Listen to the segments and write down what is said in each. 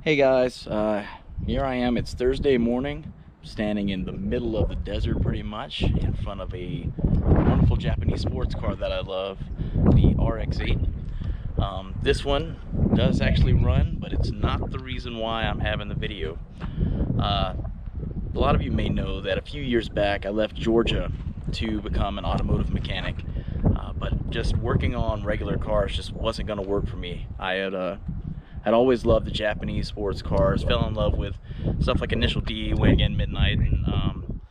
Hey guys, here I am. It's Thursday morning, standing in the middle of the desert pretty much, in front of a wonderful Japanese sports car that I love, the RX-8. This one does actually run, but it's not the reason why I'm having the video. A lot of you may know that a few years back I left Georgia to become an automotive mechanic, but just working on regular cars just wasn't going to work for me. I'd always loved the Japanese sports cars, fell in love with stuff like Initial D, Wagon, Midnight, and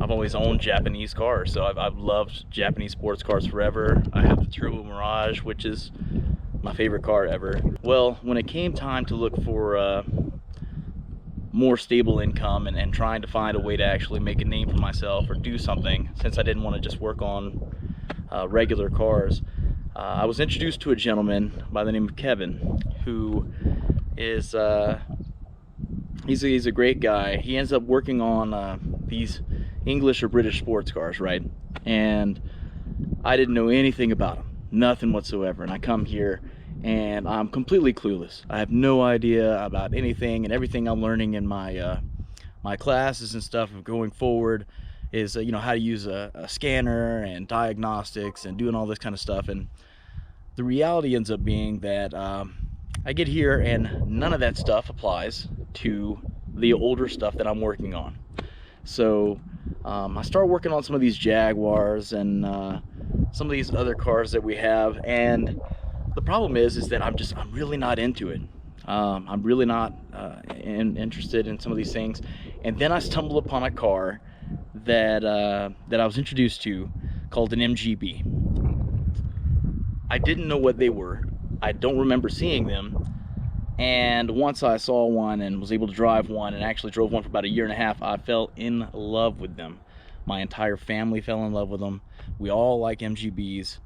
I've always owned Japanese cars, so I've loved Japanese sports cars forever. I have the Turbo Mirage, which is my favorite car ever. Well, when it came time to look for more stable income and trying to find a way to actually make a name for myself or do something, since I didn't want to just work on regular cars, I was introduced to a gentleman by the name of Kevin, who is he's a great guy. He ends up working on these English or British sports cars, right? And I didn't know anything about them, nothing whatsoever. And I come here and I'm completely clueless. I have no idea about anything, and everything I'm learning in my my classes and stuff of going forward is you know, how to use a scanner and diagnostics and doing all this kind of stuff. And the reality ends up being that I get here and none of that stuff applies to the older stuff that I'm working on. So I start working on some of these Jaguars and some of these other cars that we have, and the problem is that I'm really not into it. I'm really not interested in some of these things. And then I stumble upon a car that I was introduced to, called an MGB. I didn't know what they were. I don't remember seeing them. And once I saw one and was able to drive one, and actually drove one for about a year and a half, I fell in love with them. My entire family fell in love with them. We all like MGBs.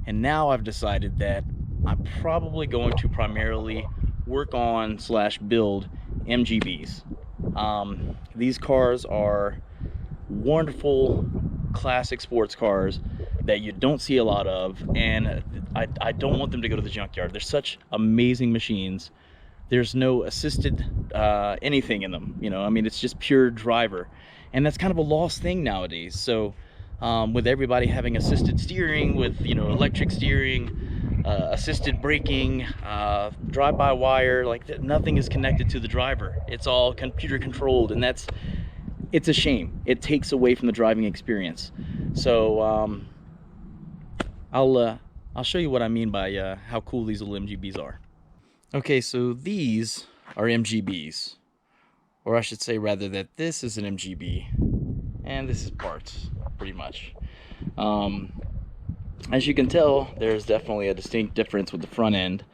And now I've decided that I'm probably going to primarily work on / build MGBs. These cars are wonderful classic sports cars that you don't see a lot of, and I don't want them to go to the junkyard. They're such amazing machines. There's no assisted anything in them, you know. I mean, it's just pure driver, and that's kind of a lost thing nowadays. So with everybody having assisted steering, with, you know, electric steering, assisted braking, drive-by-wire, like nothing is connected to the driver. It's all computer controlled, and it's a shame. It takes away from the driving experience. So I'll show you what I mean by how cool these little MGBs are. Okay, so these are MGBs, or I should say rather that this is an MGB and this is parts, pretty much. As you can tell, there's definitely a distinct difference with the front end.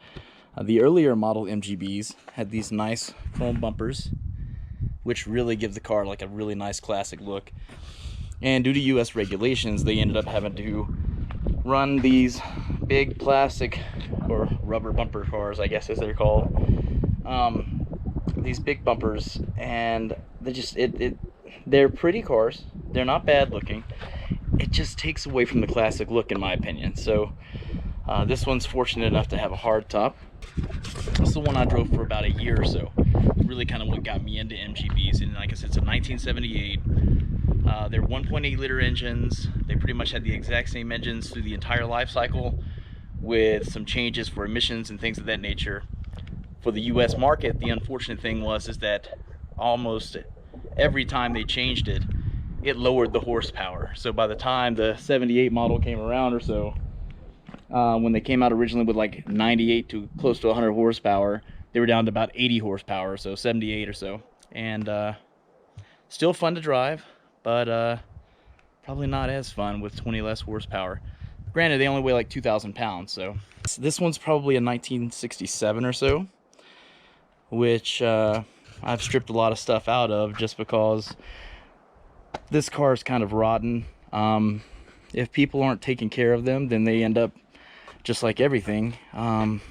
The earlier model MGBs had these nice chrome bumpers, which really give the car like a really nice classic look. And due to US regulations, they ended up having to run these big plastic or rubber bumper cars, I guess as they're called. These big bumpers, and they're pretty cars. They're not bad looking. It just takes away from the classic look, in my opinion. So this one's fortunate enough to have a hard top. This is the one I drove for about a year or so. Really kind of what got me into MGBs. And like I said, it's a 1978. They're 1.8 liter engines. They pretty much had the exact same engines through the entire life cycle, with some changes for emissions and things of that nature. For the US market, the unfortunate thing is that almost every time they changed it, it lowered the horsepower. So by the time the 78 model came around or so, when they came out originally with like 98 to close to 100 horsepower, they were down to about 80 horsepower, so 78 or so. And still fun to drive, but probably not as fun with 20 less horsepower. Granted, they only weigh like 2,000 pounds, so. This one's probably a 1967 or so, which I've stripped a lot of stuff out of just because this car is kind of rotten. If people aren't taking care of them, then they end up, just like everything, kind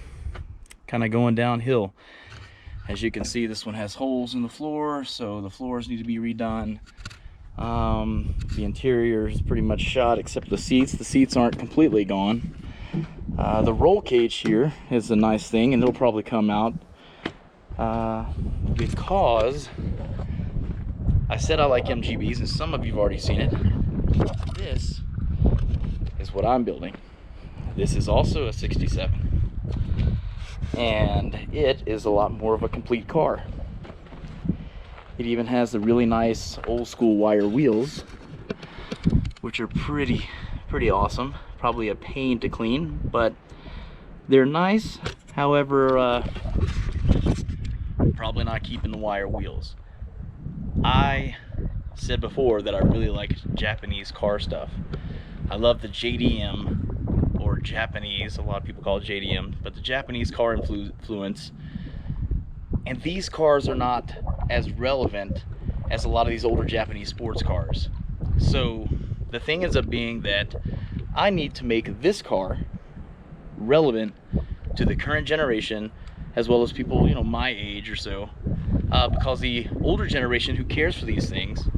of going downhill. As you can see, this one has holes in the floor, so the floors need to be redone. The interior is pretty much shot except the seats. The seats aren't completely gone. The roll cage here is a nice thing, and it'll probably come out. because I said I like MGBs, and some of you've already seen it. This is what I'm building. This is also a 67, and it is a lot more of a complete car. It even has the really nice old school wire wheels, which are pretty awesome. Probably a pain to clean, but they're nice. However, probably not keeping the wire wheels. I said before that I really like Japanese car stuff. I love the JDM, or Japanese, a lot of people call it JDM, but the Japanese car influence. And these cars are not as relevant as a lot of these older Japanese sports cars. So the thing ends up being that I need to make this car relevant to the current generation, as well as people, you know, my age or so, because the older generation who cares for these things,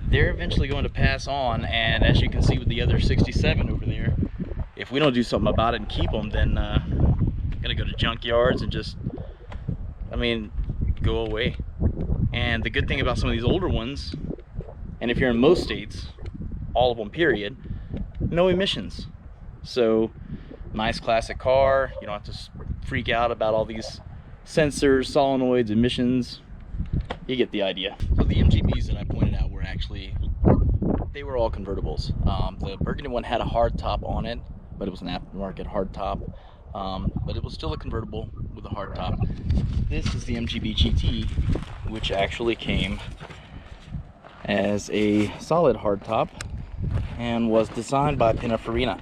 they're eventually going to pass on. And as you can see with the other 67 over there, if we don't do something about it and keep them, then gonna go to junkyards and just, I mean, go away. And the good thing about some of these older ones, and if you're in most states, all of them period, no emissions. So nice classic car. You don't have to freak out about all these sensors, solenoids, emissions. You get the idea. So the MGBs that I pointed out were actually, they were all convertibles. The burgundy one had a hard top on it, but it was an aftermarket hard top. But it was still a convertible with a hard top. This is the MGB GT, which actually came as a solid hard top and was designed by Pininfarina.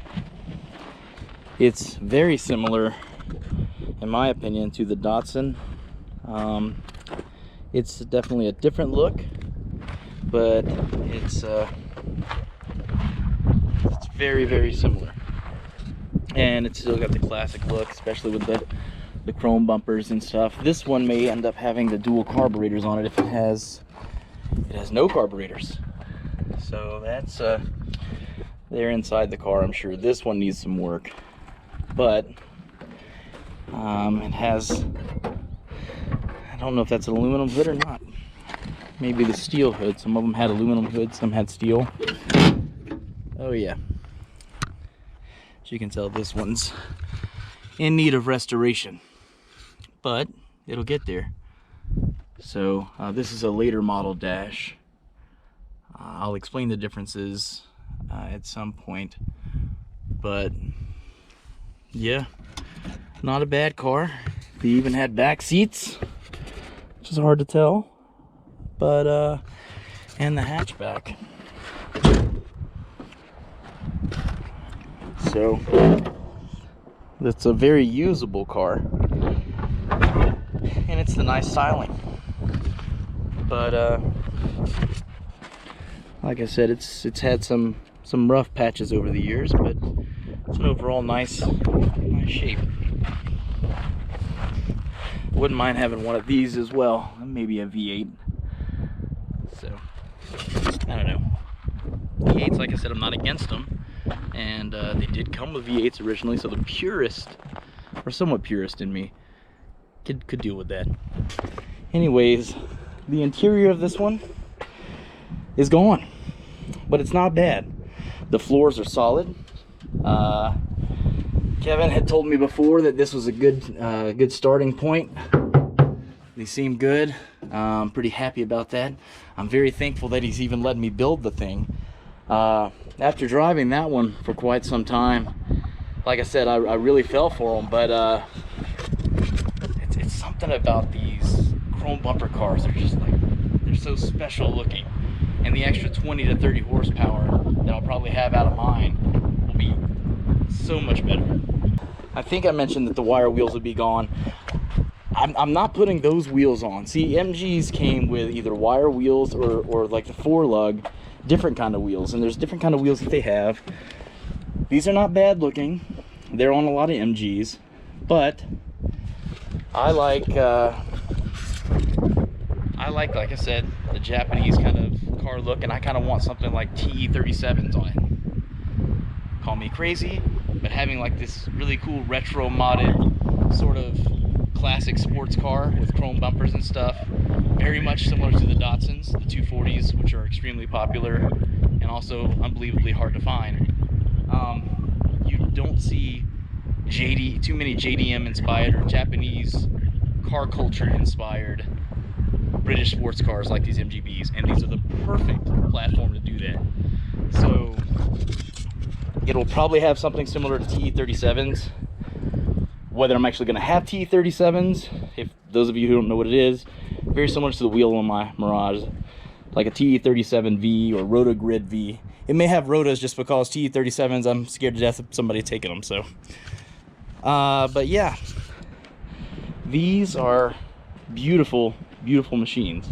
It's very similar, in my opinion, to the Datsun. It's definitely a different look, but it's very similar. And it's still got the classic look, especially with the chrome bumpers and stuff. This one may end up having the dual carburetors on it if it has no carburetors. So that's they're inside the car. I'm sure this one needs some work, but it has, I don't know if that's an aluminum hood or not. Maybe the steel hood. Some of them had aluminum hood, some had steel. Oh yeah. As you can tell, this one's in need of restoration, but it'll get there. So this is a later model dash. I'll explain the differences at some point, but yeah, not a bad car. They even had back seats, which is hard to tell, but and the hatchback. So it's a very usable car, and it's the nice styling. But like I said, it's had some rough patches over the years, but it's an overall nice shape. Wouldn't mind having one of these as well, maybe a V8. So I don't know. V8s, like I said, I'm not against them, and they did come with V8s originally, so the purist, or somewhat purist in me, could deal with that. Anyways, the interior of this one is gone, but it's not bad. The floors are solid. Kevin had told me before that this was a good starting point. They seem good. I'm pretty happy about that. I'm very thankful that he's even letting me build the thing. After driving that one for quite some time, like I said, I really fell for them, but it's something about these chrome bumper cars. They're just like, they're so special looking, and the extra 20 to 30 horsepower that I'll probably have out of mine will be so much better. I think I mentioned that the wire wheels would be gone. I'm not putting those wheels on. See, MGs came with either wire wheels or like the 4-lug, different kind of wheels, and there's different kind of wheels that they have. These are not bad looking. They're on a lot of MGs, but I like I said, the Japanese kind of car look, and I kind of want something like TE37s on it. Call me crazy, but having like this really cool retro modded sort of classic sports car with chrome bumpers and stuff. Very much similar to the Datsuns, the 240s, which are extremely popular and also unbelievably hard to find. You don't see too many JDM inspired or Japanese car culture inspired British sports cars like these MGBs, and these are the perfect platform to do that. So it'll probably have something similar to TE37s. Whether I'm actually going to have TE37s, if those of you who don't know what it is, very similar to the wheel on my Mirage, like a TE37V or Rotogrid V. It may have rotas just because TE37s, I'm scared to death of somebody taking them. So, but yeah, these are beautiful, beautiful machines.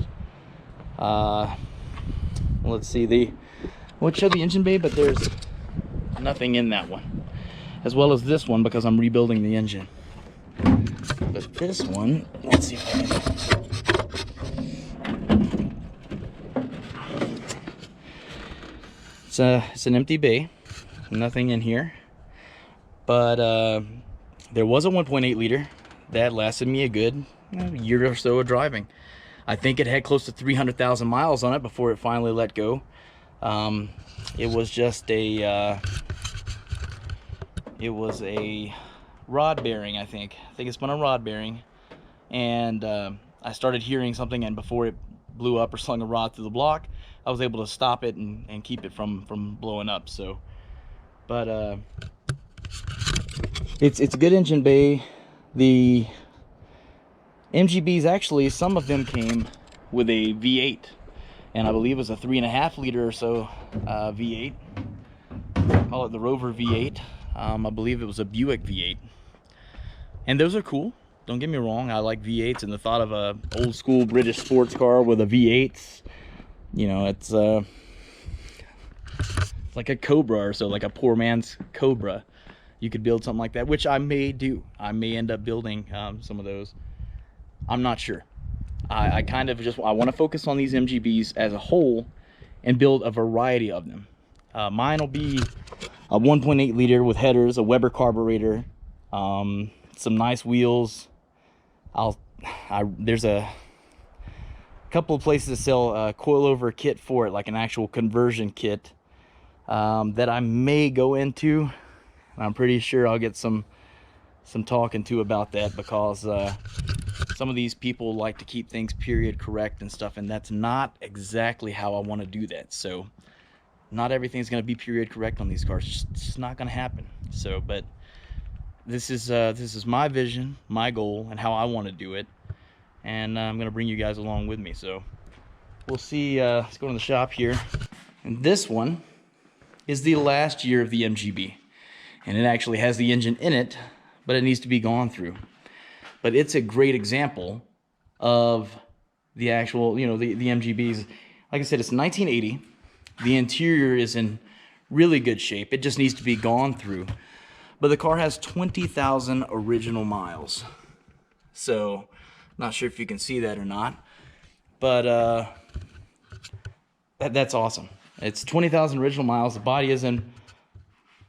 Let's see, I would show the engine bay, but there's nothing in that one, as well as this one because I'm rebuilding the engine. But this one, let's see if I can. It's an empty bay, nothing in here. But there was a 1.8 liter that lasted me a good year or so of driving. I think it had close to 300,000 miles on it before it finally let go. It was just a rod bearing, I think it's been a rod bearing, and I started hearing something, and before it blew up or slung a rod through the block, I was able to stop it and keep it from blowing up. So, but it's a good engine bay. The MGBs, actually, some of them came with a V8, and I believe it was a 3.5 liter or so V8. Call it the Rover V8. I believe it was a Buick V8, and those are cool. Don't get me wrong, I like V8s, and the thought of a old school British sports car with a V8, you know, it's like a Cobra or so, like a poor man's Cobra. You could build something like that, which I may do. I may end up building some of those. I'm not sure. I kind of I want to focus on these MGBs as a whole and build a variety of them. Mine will be a 1.8 liter with headers, a Weber carburetor, some nice wheels. There's a couple of places that sell a coilover kit for it, like an actual conversion kit, that I may go into. I'm pretty sure I'll get some talking to about that, because some of these people like to keep things period correct and stuff, and that's not exactly how I want to do that. So not everything's going to be period correct on these cars. It's just not going to happen. So, but this is my vision, my goal, and how I want to do it, and I'm going to bring you guys along with me. So we'll see. Let's go to the shop here, and this one is the last year of the MGB, and it actually has the engine in it, but it needs to be gone through. But it's a great example of the actual, you know, the MGBs. Like I said, it's 1980. The interior is in really good shape. It just needs to be gone through. But the car has 20,000 original miles. So, not sure if you can see that or not. But that's awesome. It's 20,000 original miles. The body is in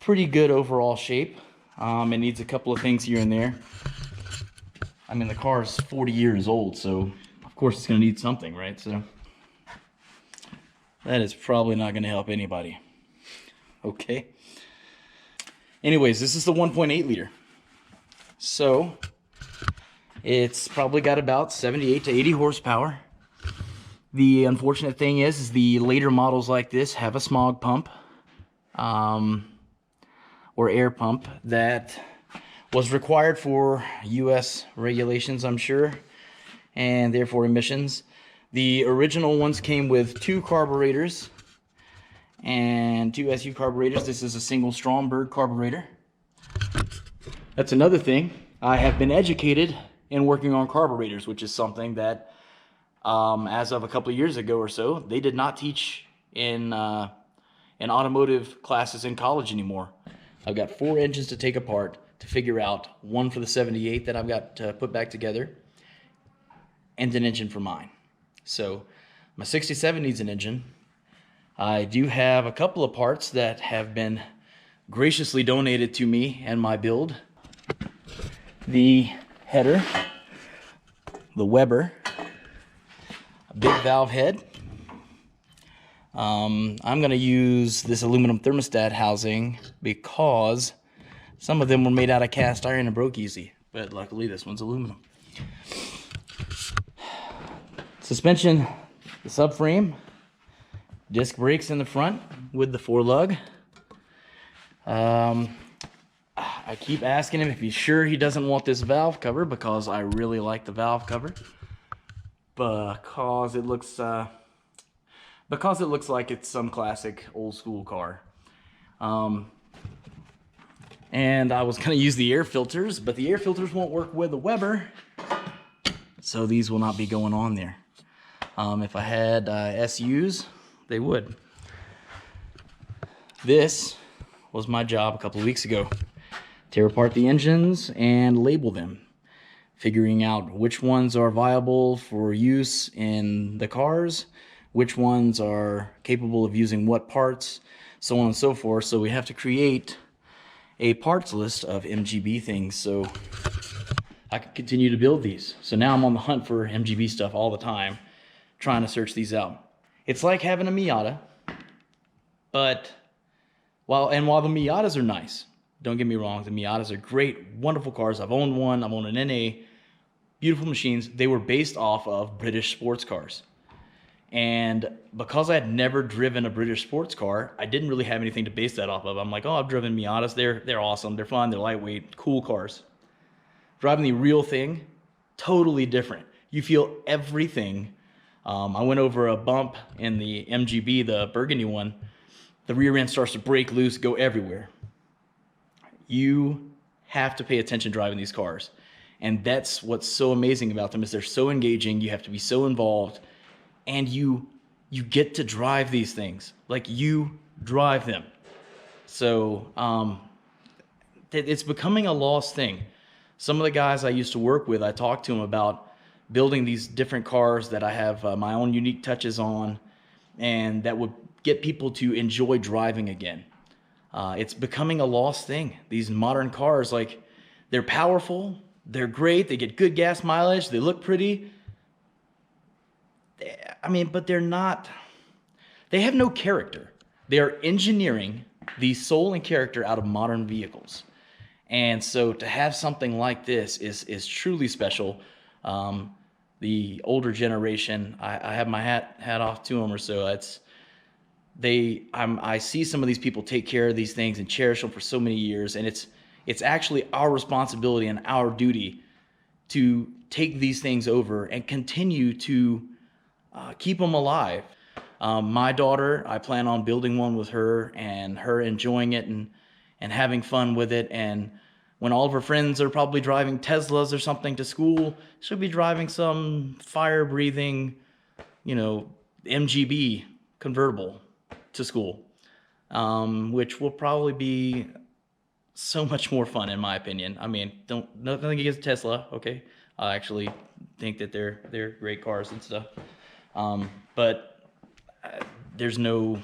pretty good overall shape. It needs a couple of things here and there. I mean, the car is 40 years old, so of course it's going to need something, right? So that is probably not going to help anybody. Okay. Anyways, this is the 1.8 liter. So it's probably got about 78 to 80 horsepower. The unfortunate thing is the later models like this have a smog pump, or air pump, that was required for US regulations, I'm sure, and therefore emissions. The original ones came with 2 carburetors and 2 SU carburetors. This is a single Stromberg carburetor. That's another thing. I have been educated in working on carburetors, which is something that as of a couple of years ago or so, they did not teach in automotive classes in college anymore. I've got 4 engines to take apart to figure out, one for the 78 that I've got to put back together, and an engine for mine. So my 67 needs an engine. I do have a couple of parts that have been graciously donated to me and my build. The header the Weber, a big valve head. I'm going to use this aluminum thermostat housing because some of them were made out of cast iron and broke easy, but luckily this one's aluminum. Suspension, the subframe, disc brakes in the front with the 4-lug. I keep asking him if he's sure he doesn't want this valve cover, because I really like the valve cover, because it looks like it's some classic old school car. And I was gonna use the air filters, but the air filters won't work with the Weber, so these will not be going on there. If I had SUs, they would. This was my job a couple of weeks ago. Tear apart the engines and label them, figuring out which ones are viable for use in the cars, which ones are capable of using what parts, so on and so forth. So we have to create a parts list of MGB things so I can continue to build these. So now I'm on the hunt for MGB stuff all the time, trying to search these out. It's like having a Miata, but while the Miatas are nice, don't get me wrong, the Miatas are great, wonderful cars. I've owned one, I've owned an NA, beautiful machines. They were based off of British sports cars. And because I had never driven a British sports car, I didn't really have anything to base that off of. I'm like, oh, I've driven Miatas, they're awesome, they're fun, they're lightweight, cool cars. Driving the real thing, totally different. You feel everything. I went over a bump in the MGB, the burgundy one. The rear end starts to break loose, go everywhere. You have to pay attention driving these cars. And that's what's so amazing about them, is they're so engaging, you have to be so involved, and you get to drive these things. Like, you drive them. So it's becoming a lost thing. Some of the guys I used to work with, I talked to them about building these different cars that I have my own unique touches on, and that would get people to enjoy driving again. It's becoming a lost thing. These modern cars, like, they're powerful, they're great, they get good gas mileage, they look pretty. I mean, but they're not, they have no character. They are engineering the soul and character out of modern vehicles. And so to have something like this is truly special. The older generation, I have my hat off to them, or so. I see some of these people take care of these things and cherish them for so many years, and it's actually our responsibility and our duty to take these things over and continue to keep them alive. My daughter, I plan on building one with her, and her enjoying it and having fun with it. And when all of her friends are probably driving Teslas or something to school, she'll be driving some fire-breathing, MGB convertible to school, which will probably be so much more fun, in my opinion. I mean, nothing against Tesla, okay? I actually think that they're great cars and stuff, but there's no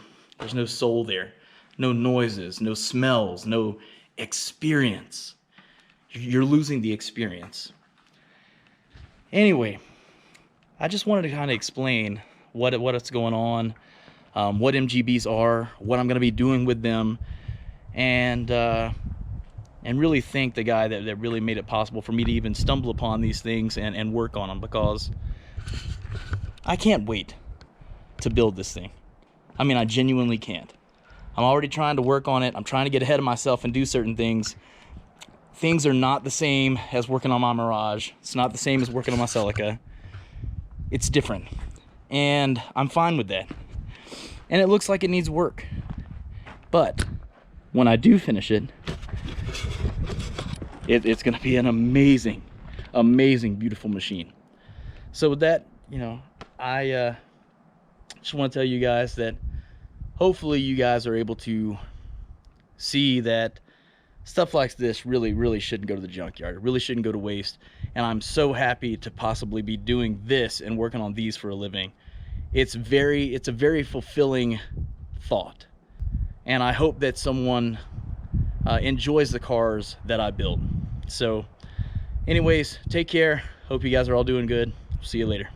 soul there, no noises, no smells, no experience. You're losing the experience. Anyway, I just wanted to kind of explain what's going on, what MGBs are, what I'm going to be doing with them, and really thank the guy that really made it possible for me to even stumble upon these things and work on them, because I can't wait to build this thing. I mean, I genuinely can't. I'm already trying to work on it. I'm trying to get ahead of myself and do certain things. Things are not the same as working on my Mirage. It's not the same as working on my Celica. It's different. And I'm fine with that. And it looks like it needs work. But when I do finish it, it's going to be an amazing, amazing, beautiful machine. So with that, I just want to tell you guys that hopefully you guys are able to see that stuff like this really shouldn't go to the junkyard. It really shouldn't go to waste. And I'm so happy to possibly be doing this and working on these for a living. It's a very fulfilling thought. And I hope that someone enjoys the cars that I build. So anyways, take care. Hope you guys are all doing good. See you later.